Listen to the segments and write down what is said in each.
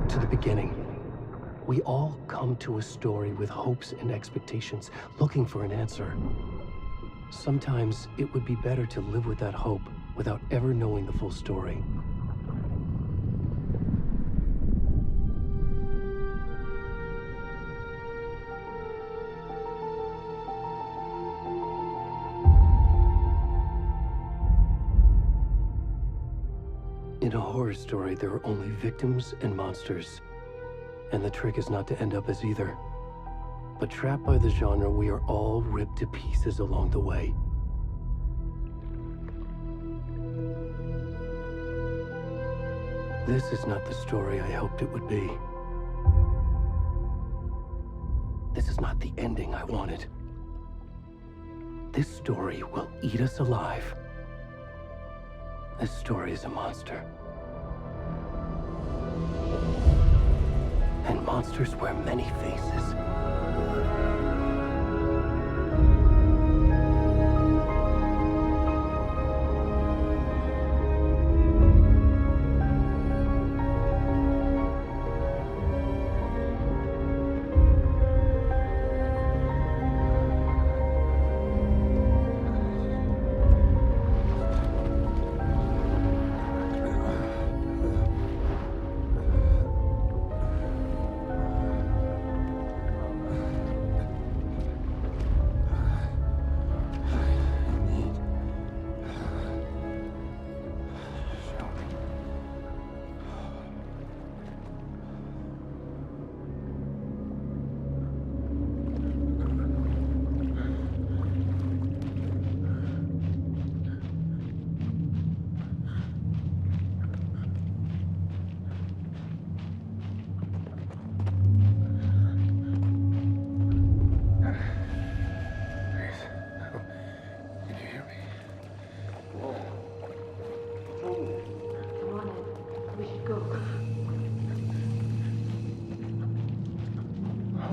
to the beginning. We all come to a story with hopes and expectations, looking for an answer. Sometimes it would be better to live with that hope without ever knowing the full story. In a horror story, there are only victims and monsters. And the trick is not to end up as either. But trapped by the genre, we are all ripped to pieces along the way. This is not the story I hoped it would be. This is not the ending I wanted. This story will eat us alive. This story is a monster. And monsters wear many faces.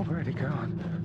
Where'd he gone?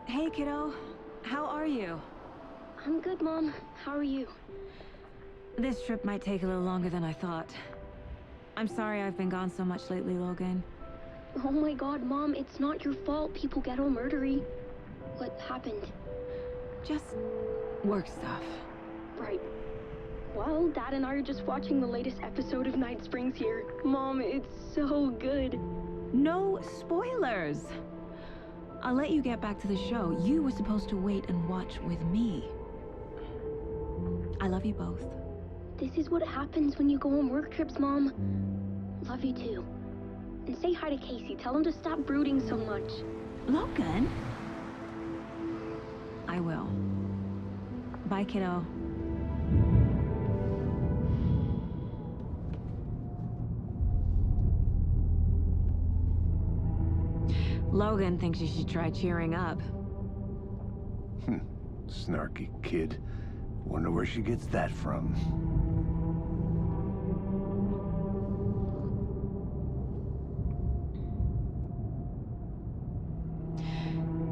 Hey, kiddo. How are you? I'm good, Mom. How are you? This trip might take a little longer than I thought. I'm sorry I've been gone so much lately, Logan. Oh my god, Mom, it's not your fault people get all murdery. What happened? Just work stuff. Right. Well, Dad and I are just watching the latest episode of Night Springs here. Mom, it's so good. No spoilers! I'll let you get back to the show. You were supposed to wait and watch with me. I love you both. This is what happens when you go on work trips, Mom. Love you too. And say hi to Casey. Tell him to stop brooding so much. Logan? I will. Bye, kiddo. Logan thinks you should try cheering up. Snarky kid. Wonder where she gets that from.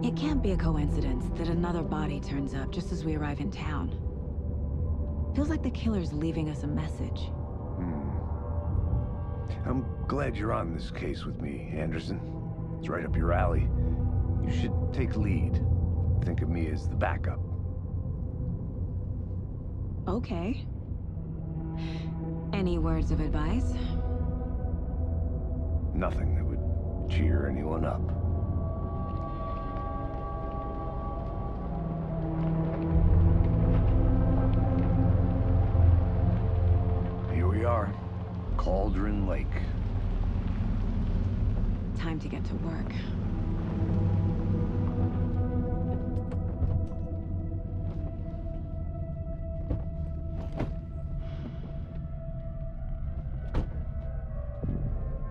It can't be a coincidence that another body turns up just as we arrive in town. Feels like the killer's leaving us a message. I'm glad you're on this case with me, Anderson. It's right up your alley. You should take lead. Think of me as the backup. Okay. Any words of advice? Nothing that would cheer anyone up. Here we are. Cauldron Lake. Time to get to work.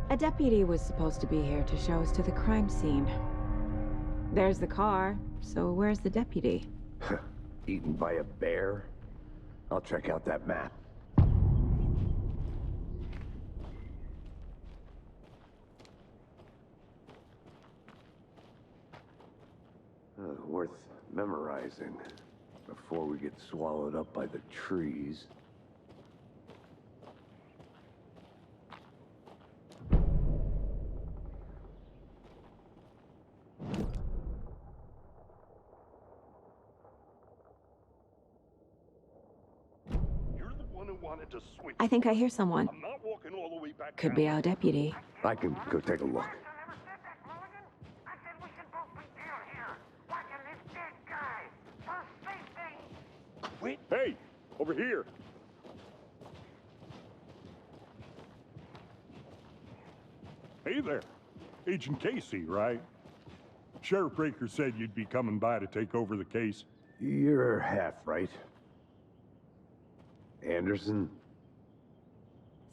A deputy was supposed to be here to show us to the crime scene. There's the car, so where's the deputy? Eaten by a bear? I'll check out that map. Worth memorizing before we get swallowed up by the trees. You're the one who wanted to switch. I think I hear someone. I'm not walking all the way back Could down. be our deputy. I can go take a look. Wait. Hey, over here. Hey there. Agent Casey, right? Sheriff Breaker said you'd be coming by to take over the case. You're half right. Anderson?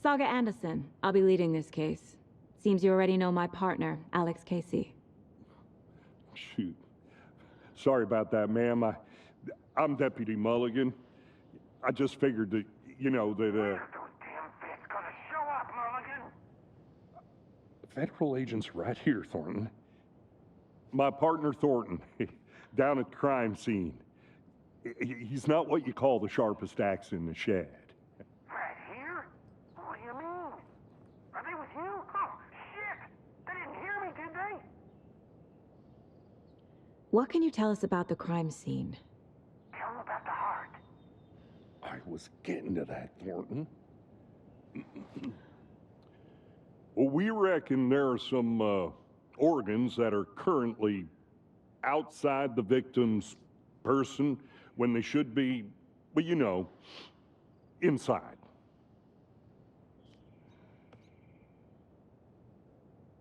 Saga Anderson. I'll be leading this case. Seems you already know my partner, Alex Casey. Shoot. Sorry about that, ma'am. I'm Deputy Mulligan. I just figured that, you know, that, Those damn feds gonna show up, Mulligan. Federal agent's right here, Thornton. My partner, Thornton, down at the crime scene. He's not what you call the sharpest axe in the shed. Right here? What do you mean? Are they with you? Oh, shit! They didn't hear me, did they? What can you tell us about the crime scene? Tell them about the heart. I was getting to that, Thornton. Well, we reckon there are some organs that are currently outside the victim's person when they should be, well, you know, inside.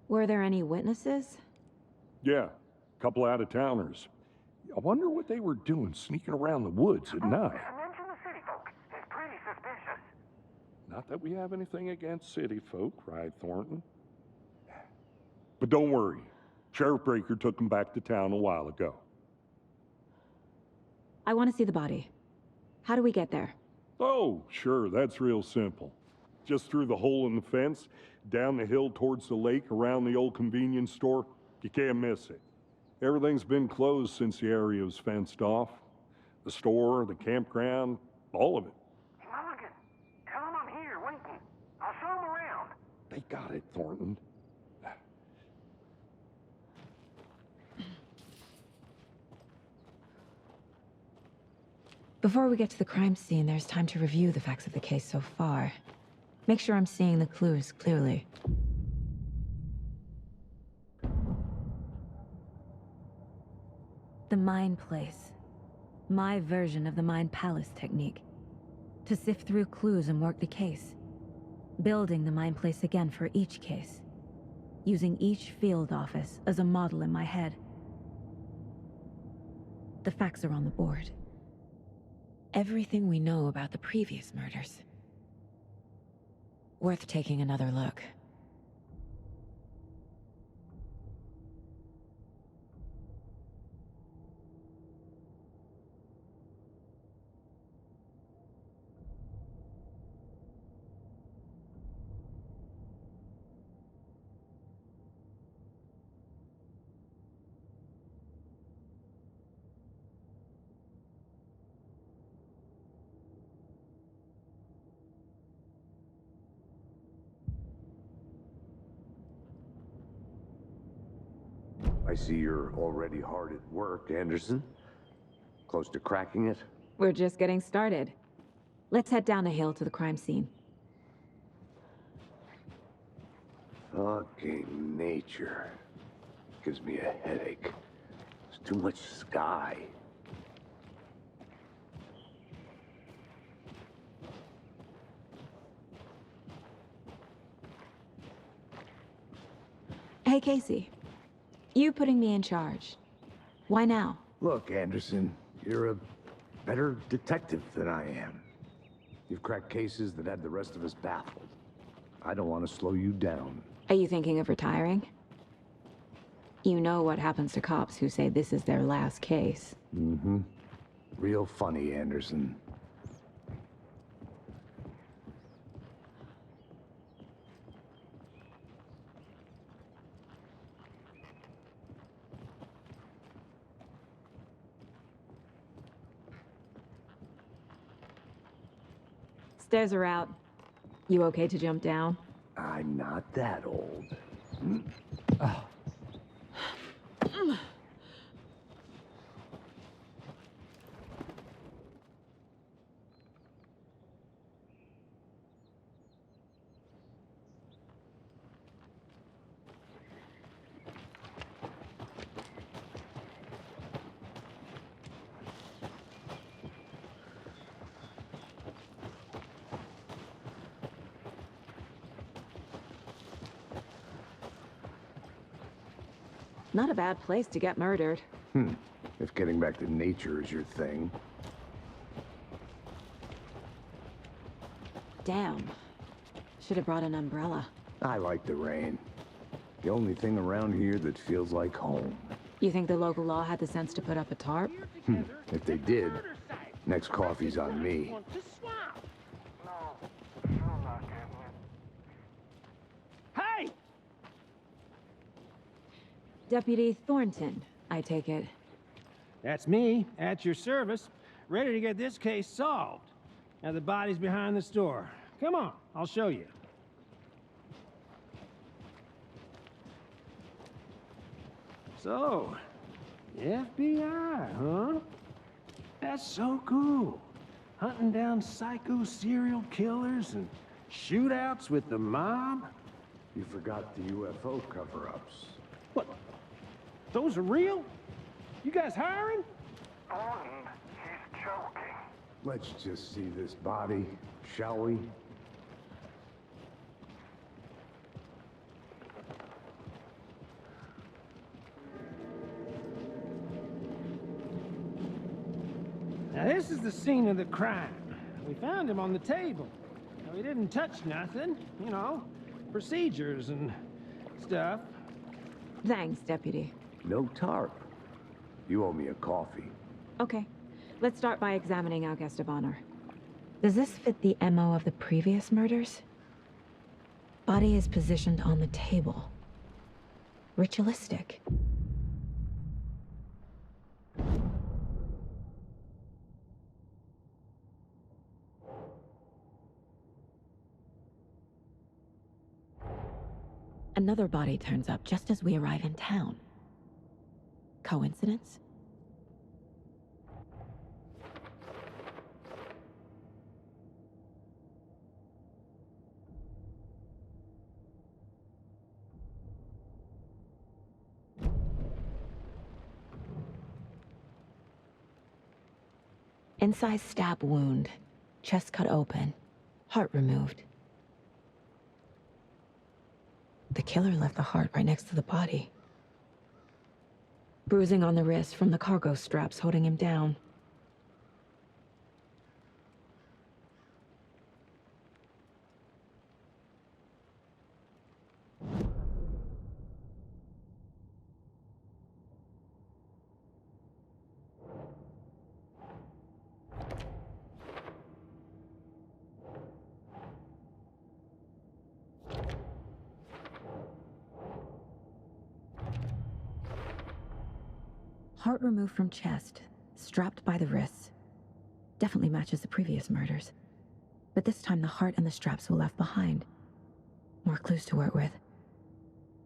Were there any witnesses? Yeah, a couple out-of-towners. I wonder what they were doing sneaking around the woods at night. Mention the city folk. It's pretty suspicious. Not that we have anything against city folk, right, Thornton? But don't worry. Sheriff Breaker took them back to town a while ago. I want to see the body. How do we get there? Oh, sure, that's real simple. Just through the hole in the fence, down the hill towards the lake, around the old convenience store. You can't miss it. Everything's been closed since the area was fenced off. The store, the campground, all of it. Hey, Mulligan, tell him I'm here waiting. I'll show him around. They got it, Thornton. Before we get to the crime scene, there's time to review the facts of the case so far. Make sure I'm seeing the clues clearly. The Mind Place. My version of the Mind Palace technique. To sift through clues and work the case. Building the Mind Place again for each case. Using each field office as a model in my head. The facts are on the board. Everything we know about the previous murders. Worth taking another look. I see you're already hard at work, Anderson. Close to cracking it? We're just getting started. Let's head down the hill to the crime scene. Fucking nature. Gives me a headache. There's too much sky. Hey, Casey. You putting me in charge. Why now? Look, Anderson, you're a better detective than I am. You've cracked cases that had the rest of us baffled. I don't want to slow you down. Are you thinking of retiring? You know what happens to cops who say this is their last case. Mm-hmm. Real funny, Anderson. Stairs are out. You okay to jump down? I'm not that old. Not a bad place to get murdered. If getting back to nature is your thing. Damn. Should have brought an umbrella. I like the rain. The only thing around here that feels like home. You think the local law had the sense to put up a tarp? If they did, next coffee's on me. No, I'm not getting it. Hey! Deputy Thornton, I take it. That's me, at your service, ready to get this case solved. Now the body's behind the store. Come on, I'll show you. So, the FBI, huh? That's so cool. Hunting down psycho serial killers and shootouts with the mob. You forgot the UFO cover-ups. What? Those are real? You guys hiring? Thornton, he's joking. Let's just see this body, shall we? Now this is the scene of the crime. We found him on the table. Now, he didn't touch nothing, you know, procedures and stuff. Thanks, Deputy. No tarp. You owe me a coffee. Okay. Let's start by examining our guest of honor. Does this fit the MO of the previous murders? Body is positioned on the table. Ritualistic. Another body turns up just as we arrive in town. Coincidence? Incised stab wound, chest cut open, heart removed. The killer left the heart right next to the body. Bruising on the wrist from the cargo straps holding him down. Heart removed from chest, strapped by the wrists. Definitely matches the previous murders. But this time the heart and the straps were left behind. More clues to work with.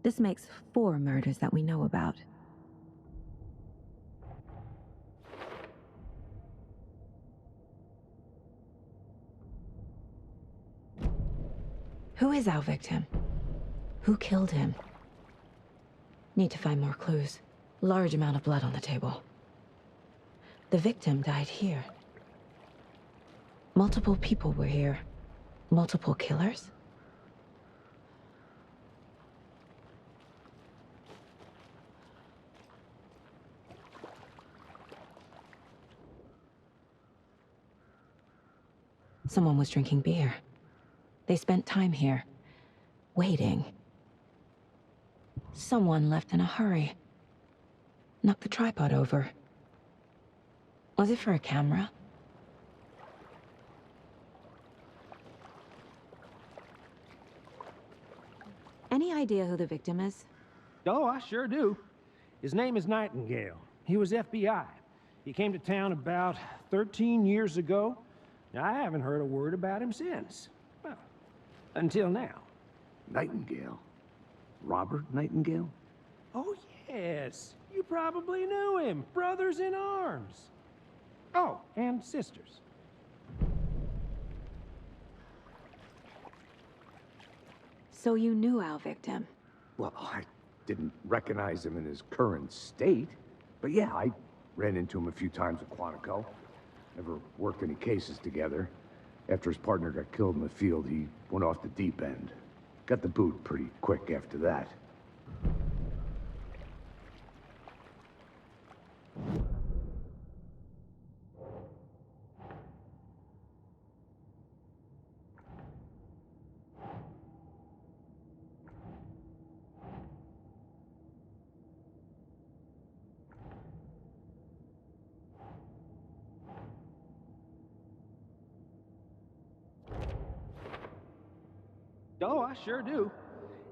This makes 4 murders that we know about. Who is our victim? Who killed him? Need to find more clues. Large amount of blood on the table. The victim died here. Multiple people were here. Multiple killers? Someone was drinking beer. They spent time here, waiting. Someone left in a hurry. Knocked the tripod over. Was it for a camera? Any idea who the victim is? Oh, I sure do. His name is Nightingale. He was FBI. He came to town about 13 years ago. Now, I haven't heard a word about him since. Well, until now. Nightingale? Robert Nightingale? Oh, yes. You probably knew him. Brothers in arms. Oh, and sisters. So you knew our victim? Well, I didn't recognize him in his current state. But yeah, I ran into him a few times at Quantico. Never worked any cases together. After his partner got killed in the field, he went off the deep end. Got the boot pretty quick after that. Oh, I sure do.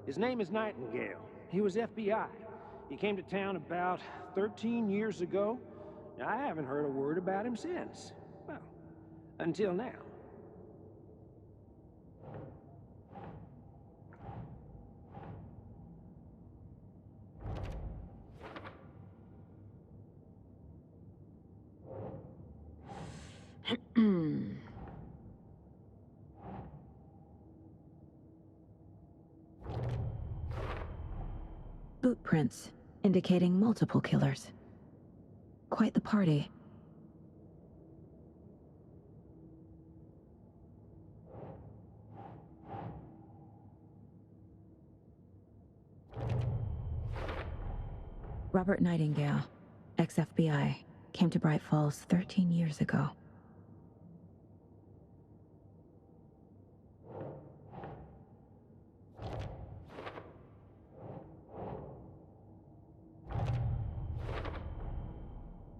His name is Nightingale. He was FBI. He came to town about 13 years ago. Now, I haven't heard a word about him since. Well, until now. Boot prints, indicating multiple killers. Quite the party. Robert Nightingale, ex-FBI, came to Bright Falls 13 years ago.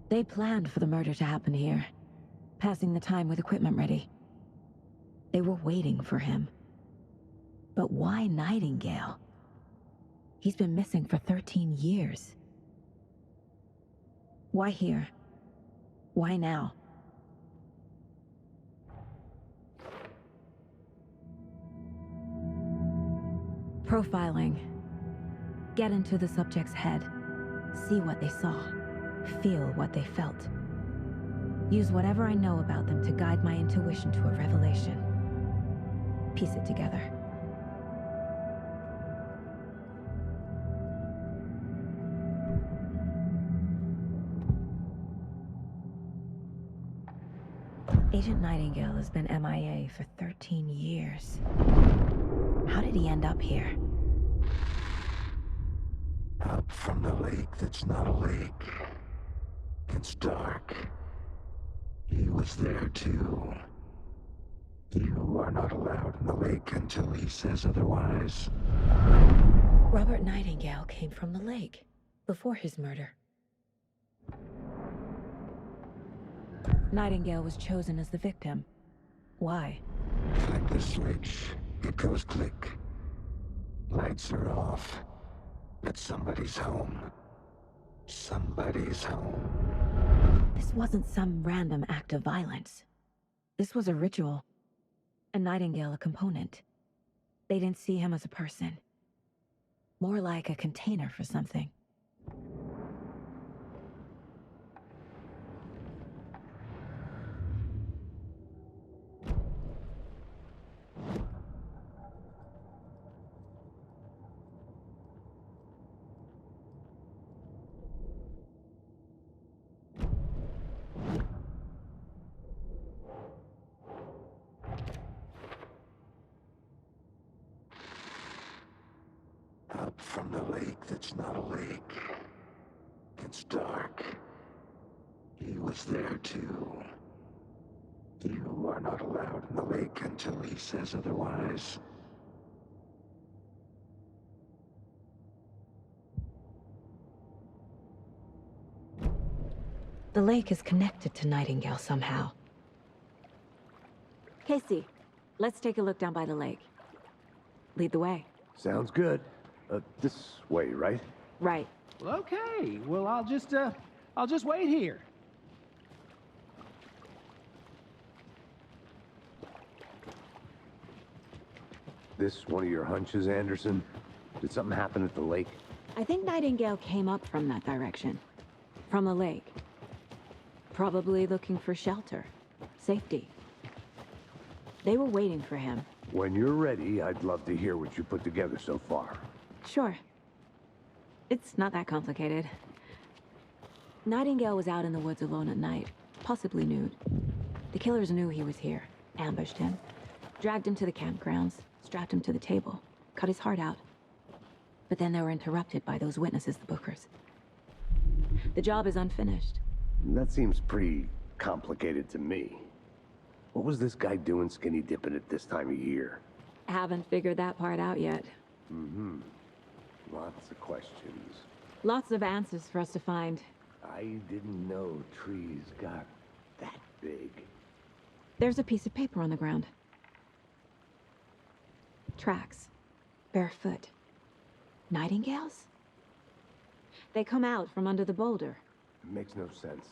They planned for the murder to happen here, passing the time with equipment ready. They were waiting for him. But why Nightingale? He's been missing for 13 years. Why here? Why now? Profiling. Get into the subject's head. See what they saw. Feel what they felt. Use whatever I know about them to guide my intuition to a revelation. Piece it together. Agent Nightingale has been MIA for 13 years. How did he end up here? Up from the lake that's not a lake. It's dark. He was there too. You are not allowed in the lake until he says otherwise. Robert Nightingale came from the lake before his murder. Nightingale was chosen as the victim. Why? Flick the switch. It goes click. Lights are off. But somebody's home. Somebody's home. This wasn't some random act of violence. This was a ritual. And Nightingale a component. They didn't see him as a person. More like a container for something. Up from the lake that's not a lake. It's dark. He was there too. You are not allowed in the lake until he says otherwise. The lake is connected to Nightingale somehow. Casey, let's take a look down by the lake. Lead the way. Sounds good. This way, right? Right. Well, okay. Well, I'll just wait here. This one of your hunches, Anderson? Did something happen at the lake? I think Nightingale came up from that direction. From the lake. Probably looking for shelter. Safety. They were waiting for him. When you're ready, I'd love to hear what you put together so far. Sure. It's not that complicated. Nightingale was out in the woods alone at night, possibly nude. The killers knew he was here, ambushed him, dragged him to the campgrounds, strapped him to the table, cut his heart out. But then they were interrupted by those witnesses, the Bookers. The job is unfinished. That seems pretty complicated to me. What was this guy doing skinny dipping at this time of year? Haven't figured that part out yet. Mm-hmm. Lots of questions. Lots of answers for us to find. I didn't know trees got that big. There's a piece of paper on the ground. Tracks. Barefoot. Nightingales? They come out from under the boulder. It makes no sense.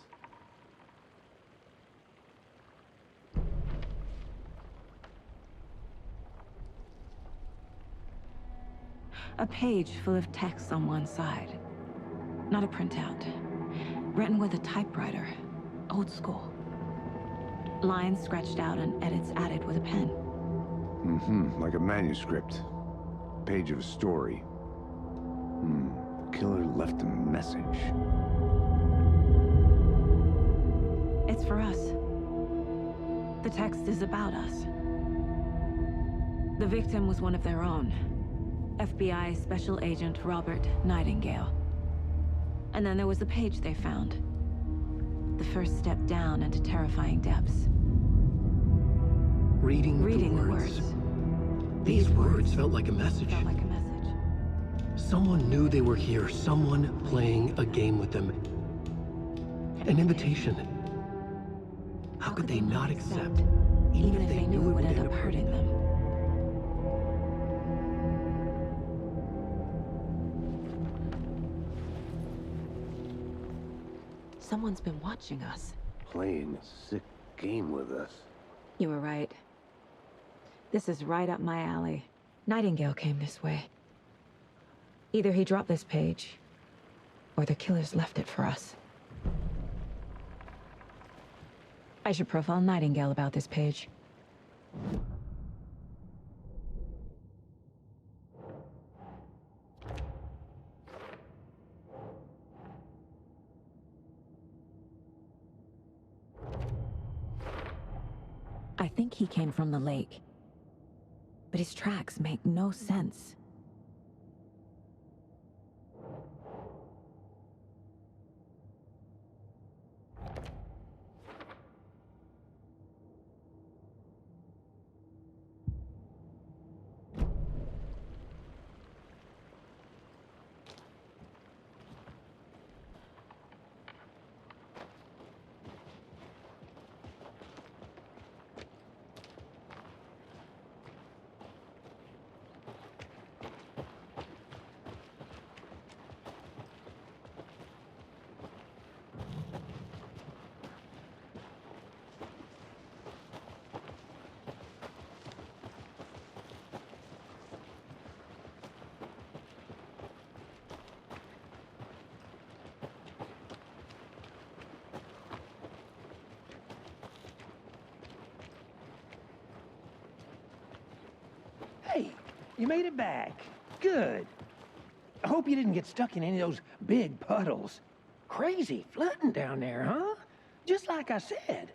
A page full of text on one side. Not a printout. Written with a typewriter. Old school. Lines scratched out and edits added with a pen. Mm-hmm, like a manuscript. Page of a story. Killer left a message. It's for us. The text is about us. The victim was one of their own. FBI Special Agent Robert Nightingale. And then there was the page they found. The first step down into terrifying depths. Reading the words. These words felt like a message. Felt like a message. Someone knew they were here. Someone playing a game with them. An invitation. How could they not accept, even if they knew it would end up hurting them? Someone's been watching us. Playing a sick game with us. You were right. This is right up my alley. Nightingale came this way. Either he dropped this page, or the killers left it for us. I should profile Nightingale about this page. I think he came from the lake, but his tracks make no sense. Hey, you made it back. Good. I hope you didn't get stuck in any of those big puddles. Crazy flooding down there, huh? Just like I said.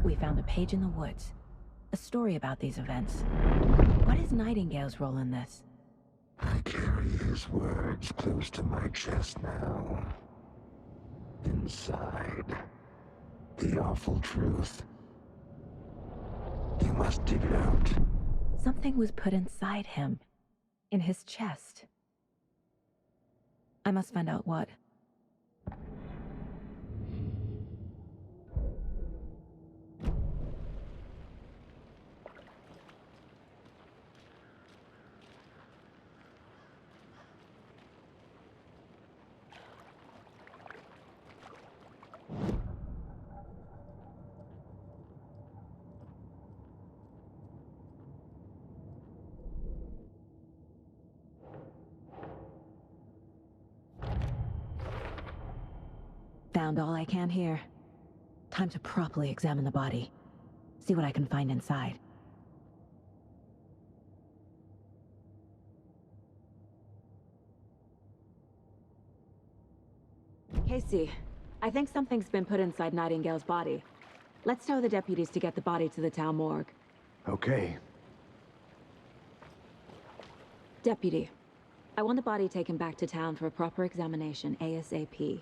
We found a page in the woods. A story about these events. What is Nightingale's role in this? I carry his words close to my chest now. Inside, the awful truth. You must dig it out. Something was put inside him. In his chest. I must find out what. Found all I can here. Time to properly examine the body. See what I can find inside. Casey, I think something's been put inside Nightingale's body. Let's tell the deputies to get the body to the town morgue. Okay. Deputy, I want the body taken back to town for a proper examination ASAP.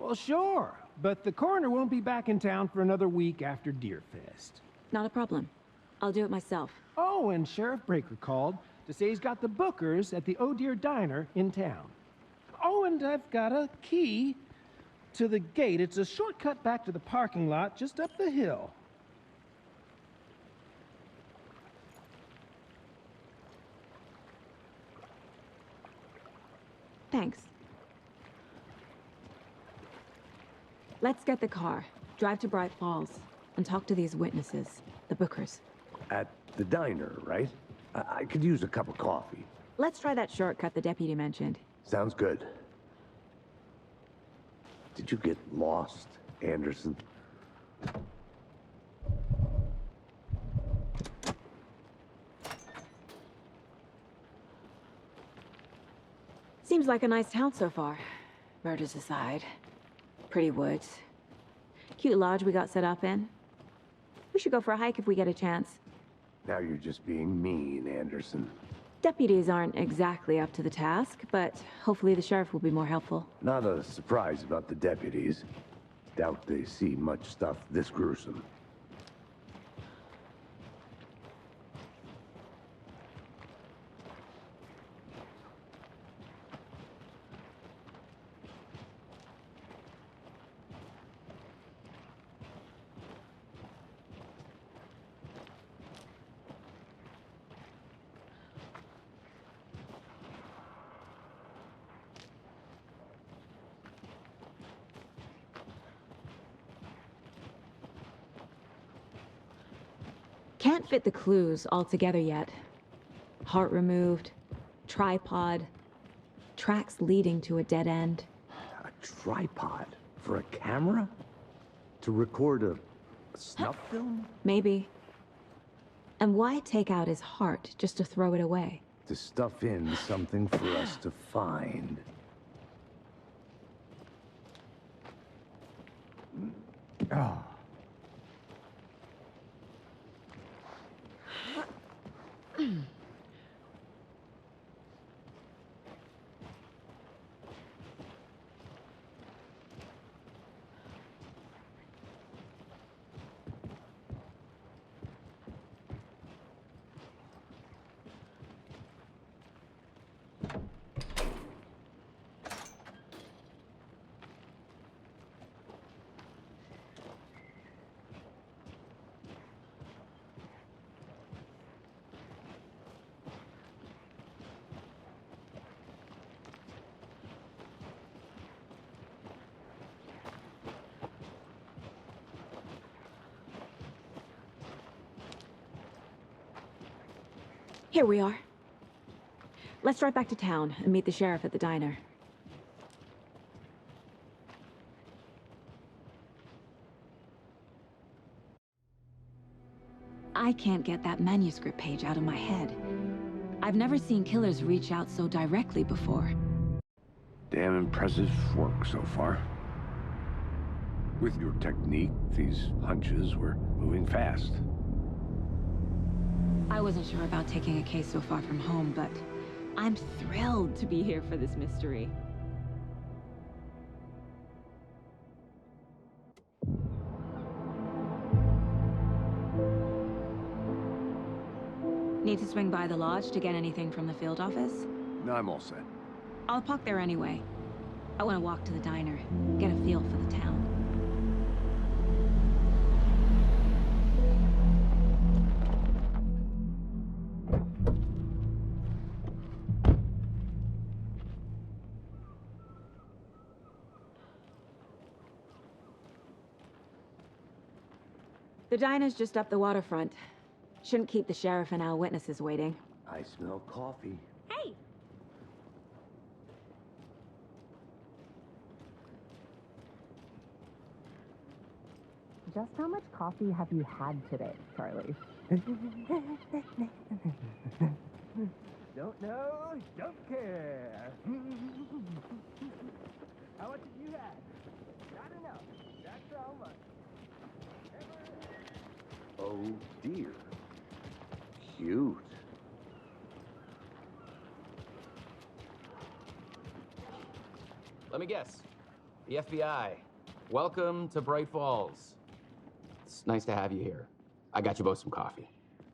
Well, sure. But the coroner won't be back in town for another week after Deerfest. Not a problem. I'll do it myself. Oh, and Sheriff Breaker called to say he's got the Bookers at the Oh Dear Diner in town. Oh, and I've got a key to the gate. It's a shortcut back to the parking lot just up the hill. Thanks. Let's get the car, drive to Bright Falls, and talk to these witnesses, the Bookers. At the diner, right? I could use a cup of coffee. Let's try that shortcut the deputy mentioned. Sounds good. Did you get lost, Anderson? Seems like a nice town so far. Murders aside. Pretty woods. Cute lodge we got set up in. We should go for a hike if we get a chance. Now you're just being mean, Anderson. Deputies aren't exactly up to the task, but hopefully the sheriff will be more helpful. Not a surprise about the deputies. Doubt they see much stuff this gruesome. Can't fit the clues all together yet. Heart removed, tripod, tracks leading to a dead end. A tripod? For a camera? To record a snuff film? Maybe. And why take out his heart just to throw it away? To stuff in something for us to find. Ah. Here we are. Let's drive back to town and meet the sheriff at the diner. I can't get that manuscript page out of my head. I've never seen killers reach out so directly before. Damn impressive work so far. With your technique, these hunches were moving fast. I wasn't sure about taking a case so far from home, but I'm thrilled to be here for this mystery. Need to swing by the lodge to get anything from the field office? No, I'm all set. I'll park there anyway. I want to walk to the diner, get a feel for the town. The diner's just up the waterfront. Shouldn't keep the sheriff and our witnesses waiting. I smell coffee. Hey! Just how much coffee have you had today, Charlie? Don't know, don't care. How much have you had? Not enough. That's how much. Oh dear. Cute. Let me guess. The FBI. Welcome to Bright Falls. It's nice to have you here. I got you both some coffee.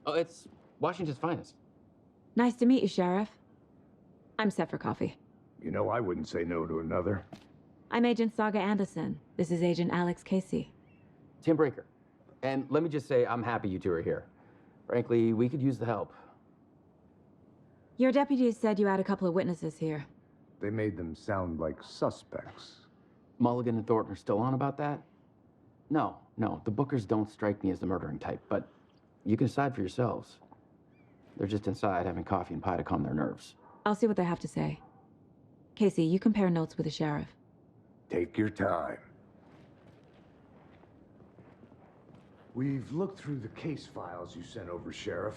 Oh, it's Washington's finest. Nice to meet you, Sheriff. I'm set for coffee. You know, I wouldn't say no to another. I'm Agent Saga Anderson. This is Agent Alex Casey. Tim Breaker. And let me just say, I'm happy you two are here. Frankly, we could use the help. Your deputies said you had a couple of witnesses here. They made them sound like suspects. Mulligan and Thornton are still on about that? No, the Bookers don't strike me as the murdering type, but you can decide for yourselves. They're just inside having coffee and pie to calm their nerves. I'll see what they have to say. Casey, you compare notes with the sheriff. Take your time. We've looked through the case files you sent over, Sheriff.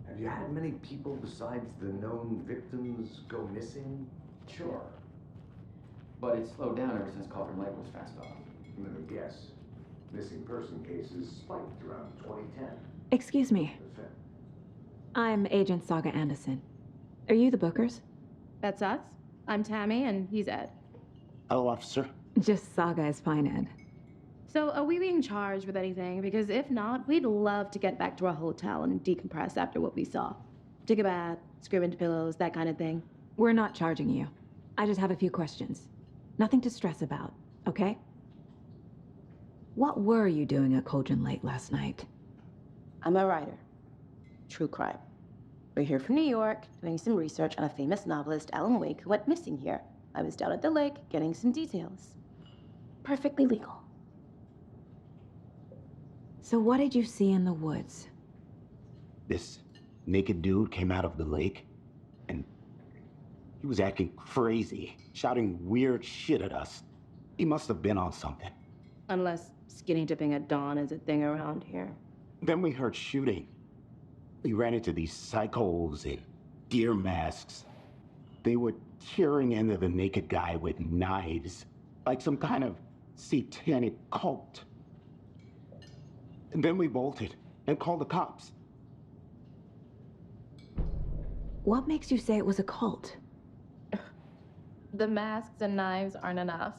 Have you had many people besides the known victims go missing? Sure. But it's slowed down ever since Cauldron Lake was fenced off. Let me guess. Missing person cases spiked around 2010. Excuse me. I'm Agent Saga Anderson. Are you the Bookers? That's us. I'm Tammy, and he's Ed. Hello, officer. Just Saga is fine, Ed. So, are we being charged with anything? Because if not, we'd love to get back to our hotel and decompress after what we saw. Take a bath, scream into pillows, that kind of thing. We're not charging you. I just have a few questions. Nothing to stress about, okay? What were you doing at Cauldron Lake last night? I'm a writer. True crime. We're here from New York, doing some research on a famous novelist, Alan Wake, who went missing here. I was down at the lake, getting some details. Perfectly legal. So what did you see in the woods? This naked dude came out of the lake, and he was acting crazy, shouting weird shit at us. He must have been on something. Unless skinny dipping at dawn is a thing around here. Then we heard shooting. We ran into these psychos in deer masks. They were tearing into the naked guy with knives, like some kind of satanic cult. And then we bolted and called the cops. What makes you say it was a cult? The masks and knives aren't enough.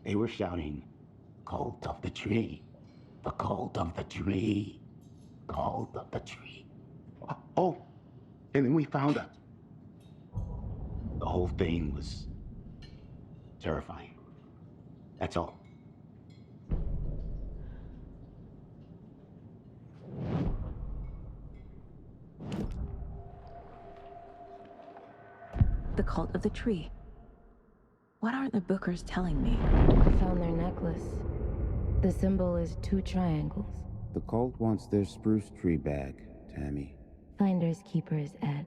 They were shouting, "Cult of the tree, the cult of the tree, cult of the tree." Oh, and then we found out. The whole thing was terrifying. That's all. The cult of the tree. What aren't the Bookers telling me? I found their necklace. The symbol is 2 triangles. The cult wants their spruce tree back, Tammy. Finders keepers, Ed.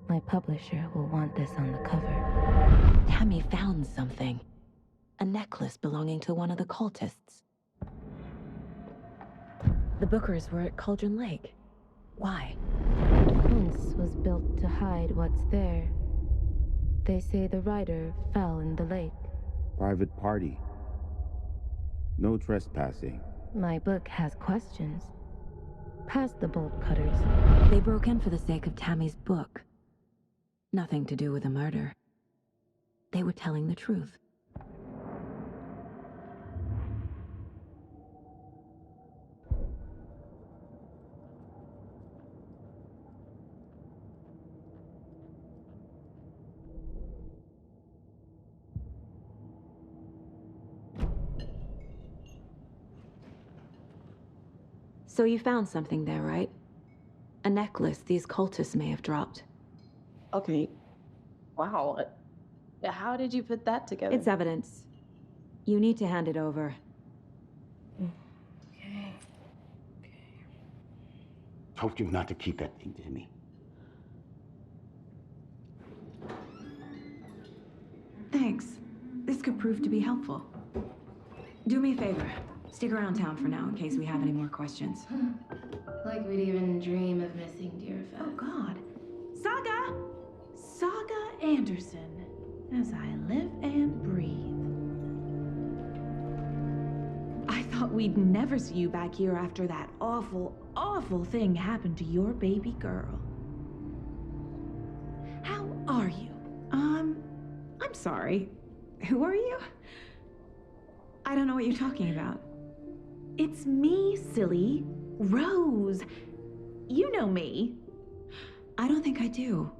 My publisher will want this on the cover. Tammy found something. A necklace belonging to one of the cultists. The Bookers were at Cauldron Lake. Why? The fence was built to hide what's there. They say the rider fell in the lake. Private party. No trespassing. My book has questions. Past the bolt cutters. They broke in for the sake of Tammy's book. Nothing to do with a murder. They were telling the truth. So you found something there, right? A necklace these cultists may have dropped. Okay. Wow. How did you put that together? It's evidence. You need to hand it over. Okay. Told you not to keep that thing, Tammy. Thanks. This could prove to be helpful. Do me a favor. Stick around town for now in case we have any more questions. Like we'd even dream of missing Deerfest. Oh, God. Saga! Saga Anderson. As I live and breathe. I thought we'd never see you back here after that awful, awful thing happened to your baby girl. How are you? I'm sorry. Who are you? I don't know what you're talking about. It's me, silly. Rose. You know me. I don't think I do.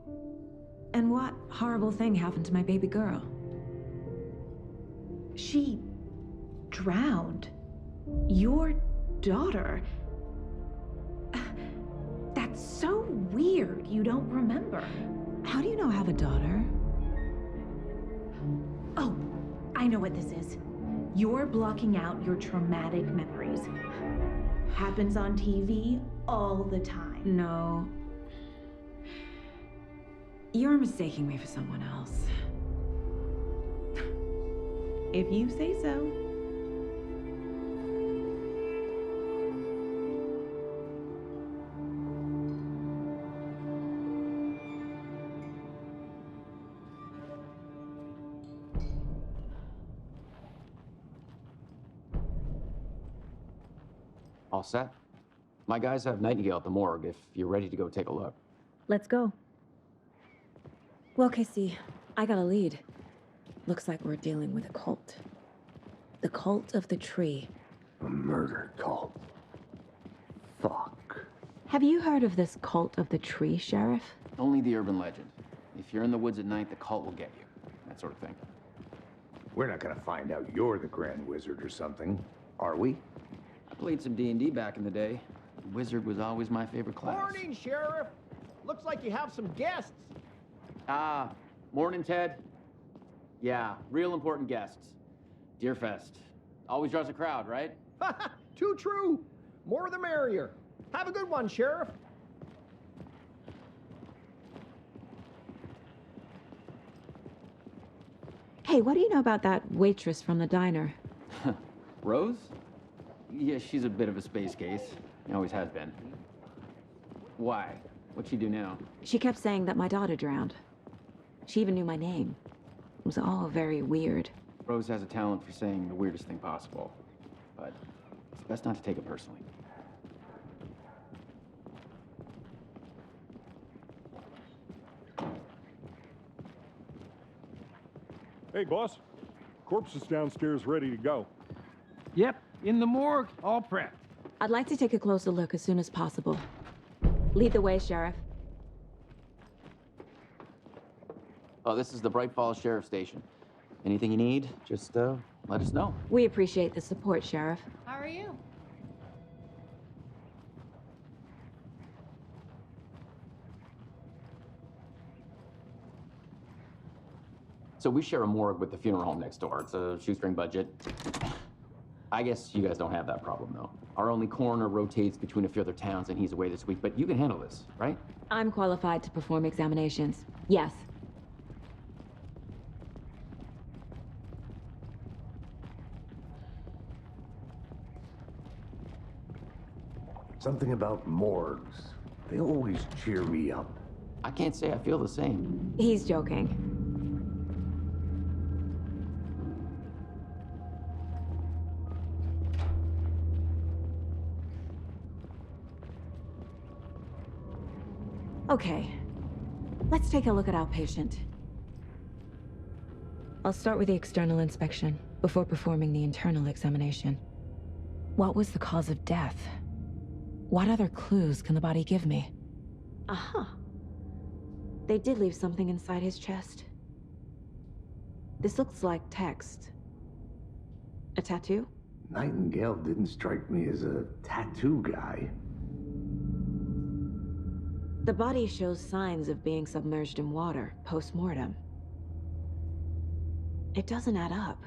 And what horrible thing happened to my baby girl? She drowned. Your daughter. That's so weird you don't remember. How do you know I have a daughter? Oh, I know what this is. You're blocking out your traumatic memories. Happens on TV all the time. No. You're mistaking me for someone else. If you say so. All set? My guys have Nightingale at the morgue if you're ready to go take a look. Let's go. Well, Casey, I got a lead. Looks like we're dealing with a cult. The cult of the tree. A murder cult. Fuck. Have you heard of this cult of the tree, Sheriff? Only the urban legend. If you're in the woods at night, the cult will get you. That sort of thing. We're not gonna find out you're the Grand Wizard or something, are we? I played some D&D back in the day. Wizard was always my favorite class. Morning, Sheriff. Looks like you have some guests. Ah, morning, Ted. Yeah, real important guests. Deerfest. Always draws a crowd, right? Too true. More the merrier. Have a good one, Sheriff. Hey, what do you know about that waitress from the diner? Rose? Yeah, she's a bit of a space case. Always has been. Why? What'd she do now? She kept saying that my daughter drowned. She even knew my name. It was all very weird. Rose has a talent for saying the weirdest thing possible. But it's best not to take it personally. Hey, boss. Corpse is downstairs ready to go. Yep, in the morgue, all prepped. I'd like to take a closer look as soon as possible. Lead the way, Sheriff. Oh, this is the Bright Falls Sheriff Station. Anything you need, just let us know. We appreciate the support, Sheriff. How are you? So we share a morgue with the funeral home next door. It's a shoestring budget. I guess you guys don't have that problem, though. Our only coroner rotates between a few other towns, and he's away this week, but you can handle this, right? I'm qualified to perform examinations. Yes. Something about morgues. They always cheer me up. I can't say I feel the same. He's joking. Okay, let's take a look at our patient. I'll start with the external inspection before performing the internal examination. What was the cause of death? What other clues can the body give me? Aha. They did leave something inside his chest. This looks like text. A tattoo? Nightingale didn't strike me as a tattoo guy. The body shows signs of being submerged in water post-mortem. It doesn't add up.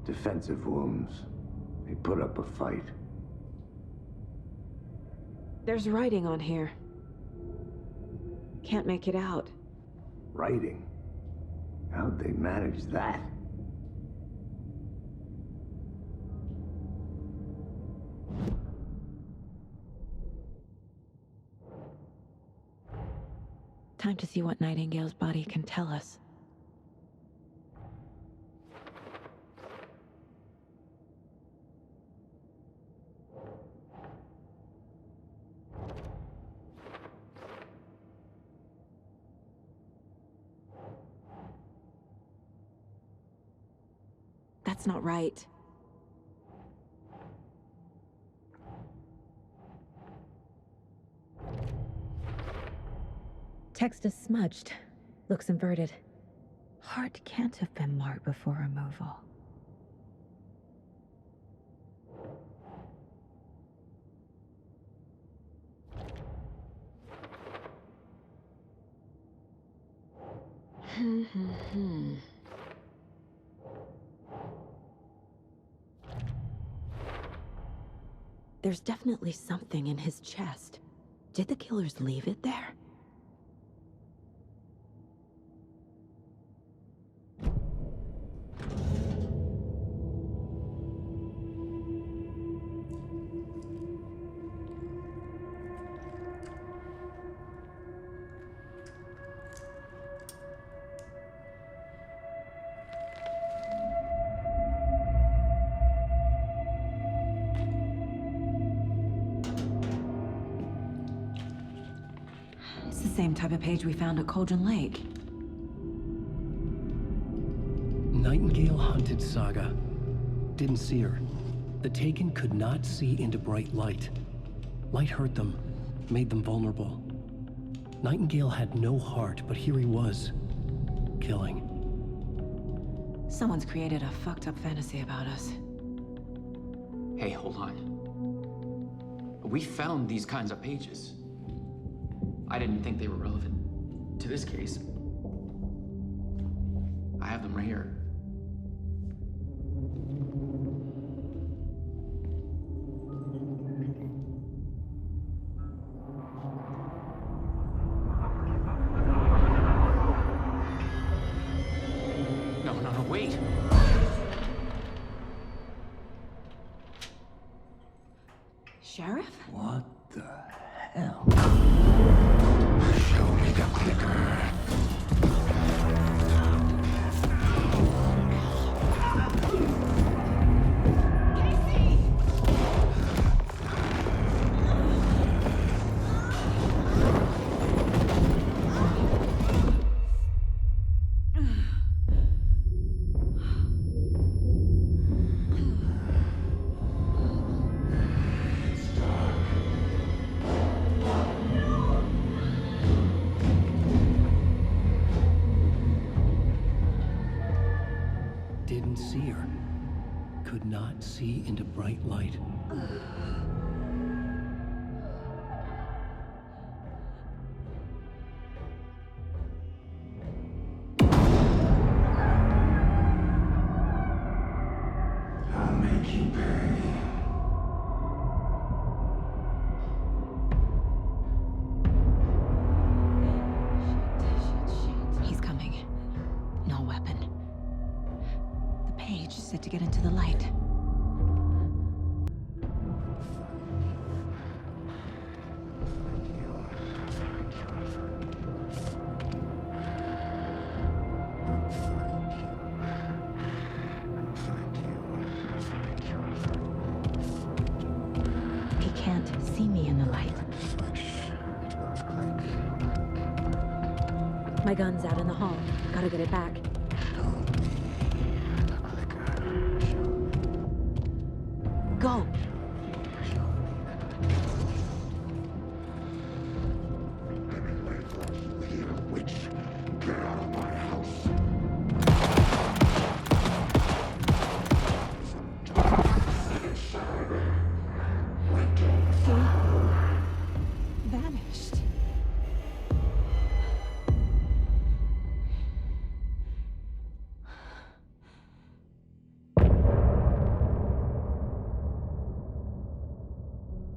Defensive wounds. They put up a fight. There's writing on here. Can't make it out. Writing? How'd they manage that? Time to see what Nightingale's body can tell us. That's not right. Text is smudged. Looks inverted. Heart can't have been marked before removal. There's definitely something in his chest. Did the killers leave it there? It's the same type of page we found at Cauldron Lake. Nightingale hunted Saga. Didn't see her. The Taken could not see into bright light. Light hurt them, made them vulnerable. Nightingale had no heart, but here he was, killing. Someone's created a fucked up fantasy about us. Hey, hold on. We found these kinds of pages. I didn't think they were relevant to this case. I have them right here. Sheriff? What the hell? Show me the clicker. Didn't see her. Could not see into bright light. I'll make you pay. He's coming. No weapon. The page said to get into the light. He can't see me in the light. My gun's out in the hall. Gotta get it back.